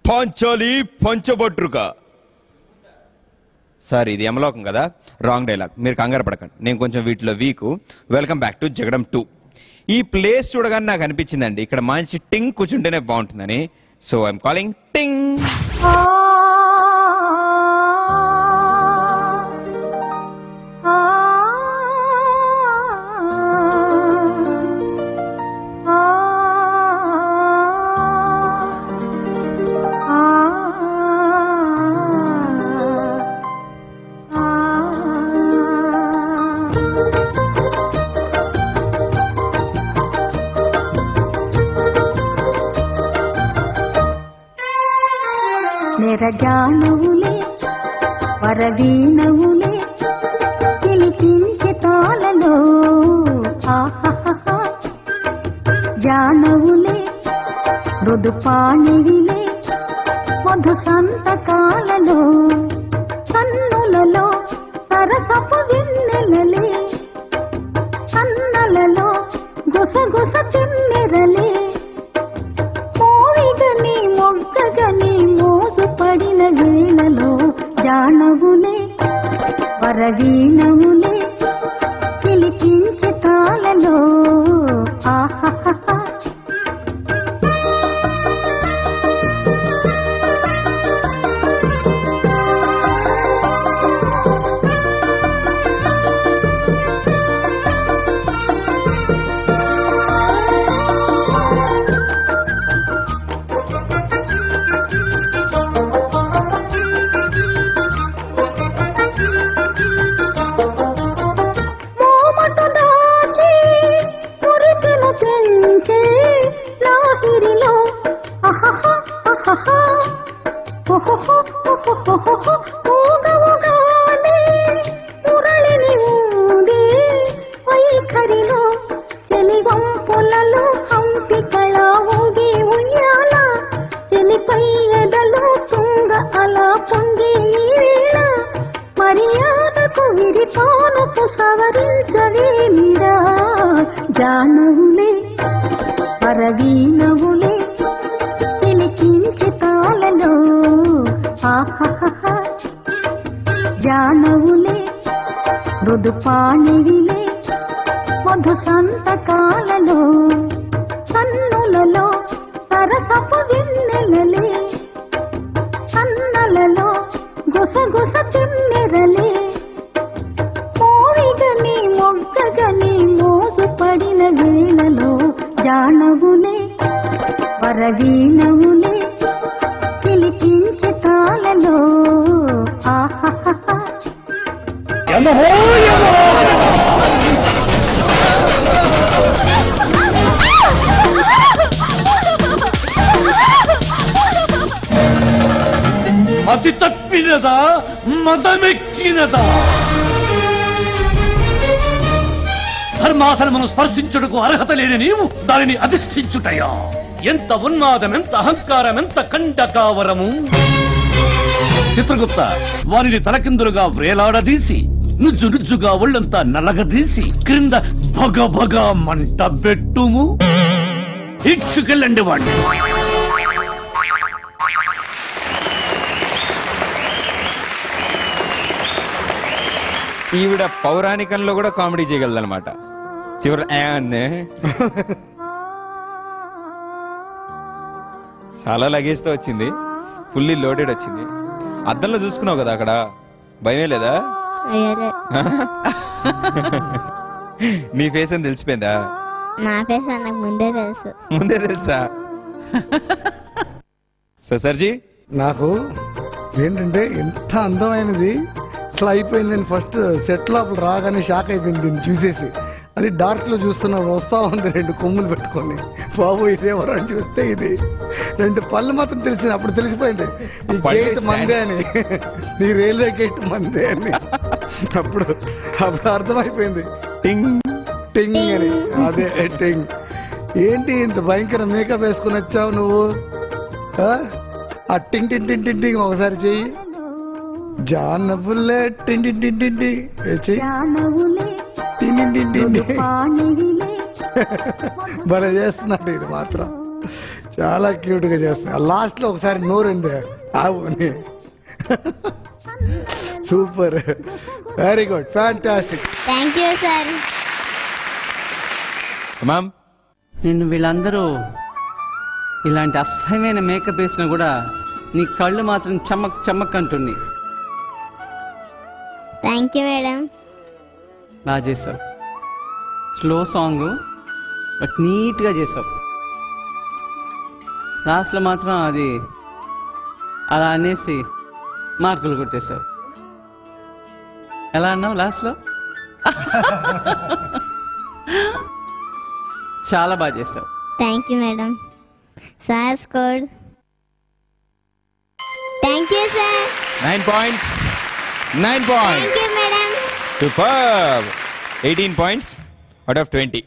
Panchali పంచభద్రుక. Sir ఇది యమలోకం కదా, wrong dialogue. మీరు కంగారు పడకండి, నేను కొంచెం వీటిలో వీక్. వెల్కమ్ బ్యాక్ టు జగడం 2. ఈ ప్లేస్ చూడగానే నాకు అనిపించిందండి ఇక్కడ మంచి టింగ్ కూర్చుంటేనే బాగుంటుందని. సో ఐఎమ్ కాలింగ్ టింగ్. జానవులే వరవీణవులే పిలిచించే తాళలో ఆహాహా జానవులే మృదుపాణివిలే మధు సంతకాలలో కన్నులలో సరసపు వెన్నెలలే కన్నలలో గుసగుస తిమ్మెరలే మోవిగని మొగ్గగని మోజుపడిన వేళలో జానవులే వరవీణవులే పిలిచించే తాళలో ఆహాహా సవరించవేమిరా జానవులే వరవీణవులే పిలిచించే తాళలో ఆహాహా జానవులే మృదుపాణివిలే మధు సంతకాలలో కన్నులలో సరసపు వెన్నెలలే కన్నలలో గుసగుస తిమ్మెరలే మోవిగని మొగ్గగని మోజుపడిన వేళలో జానవులే వరవీణవులే పిలిచించే తాళలో ఆహాహా మతి తప్పినదా మదమెక్కినదా ధర్మాసనమును స్పర్శించుటకు అర్హత లేని నీవు దానిని అధిష్ఠించుటయా? ఎంత ఉన్మాదం, ఎంత అహంకారం, ఎంత కండకావరము! చిత్రగుప్త వారిని తలకిందులుగా వ్రేలాడదీసి నుజ్జు నుజ్జుగా ఒళ్ళంతా నలగదీసి క్రింద భగ భగ మంట పెట్టుము. ఇచ్చుకెళ్ళండి వాడిని. ఈవిడ పౌరాణికంలో కూడా కామెడీ చేయగలదన్నమాట. చివరి చాలా లగేజ్తో వచ్చింది, ఫుల్లీ లోడెడ్ వచ్చింది. అద్దంలో చూసుకున్నావు కదా, అక్కడ భయమే లేదా? నీ ఫేస్ అని తెలిసిపోయిందా? నా ఫేస్ నాకు ముందే తెలుసు. ముందే తెలుసా? సర్జీ నాకు ఏంటంటే ఎంత అందమైనది ఇట్లా అయిపోయింది. నేను ఫస్ట్ సెట్ లోపల రాగానే షాక్ అయిపోయింది దీన్ని చూసేసి. అది డార్క్ లో చూస్తున్నా వస్తా ఉంది 2 కొమ్ములు పెట్టుకొని. బాబు ఇదేమో అని చూస్తే ఇది 2 పళ్ళు మాత్రం తెలిసింది. అప్పుడు తెలిసిపోయింది ఈ గేట్ మందే అని, ఈ రైల్వే గేట్ మందే అని. అప్పుడు అర్థమైపోయింది టింగ్ టింగ్ అని. అదే టింగ్. ఏంటి ఇంత భయంకర మేకప్ వేసుకుని వచ్చావు నువ్వు? ఆ టింగ్ టింగ్ టింగ్ టింగ్ టింగ్ ఒకసారి చెయ్యి. జానవులే టింగ్ టింగ్ టింగ్ టింగ్ టింగ్ టింగ్ టింగ్ టింగ్. భలే చేస్తున్నాడు ఇది మాత్రం. చాలా క్యూట్గా చేస్తా. లాస్ట్లో ఒకసారి నోరుంది ఆవు అని. Super, very good, fantastic. Thank you sir. Ma'am నిన్ను వీళ్ళందరూ ఇలాంటి అసహ్యమైన మేకప్ వేసినా కూడా నీ కళ్ళు మాత్రం చమ్మక్ చమ్మక్ అంటుంది. Thank you madam. బాగా చేసావు. స్లో సాంగ్ బట్ నీట్గా చేసావు. లాస్ట్లో మాత్రం అది అలా అనేసి మార్కులు కొట్టేశావు. ఎలా అన్నావు లాస్ట్లో? చాలా బాగా చేసావు. Thank you madam. Sir score. Thank you sir. 9 points. 9 points. Thank you madam. Superb. 18 points out of 20.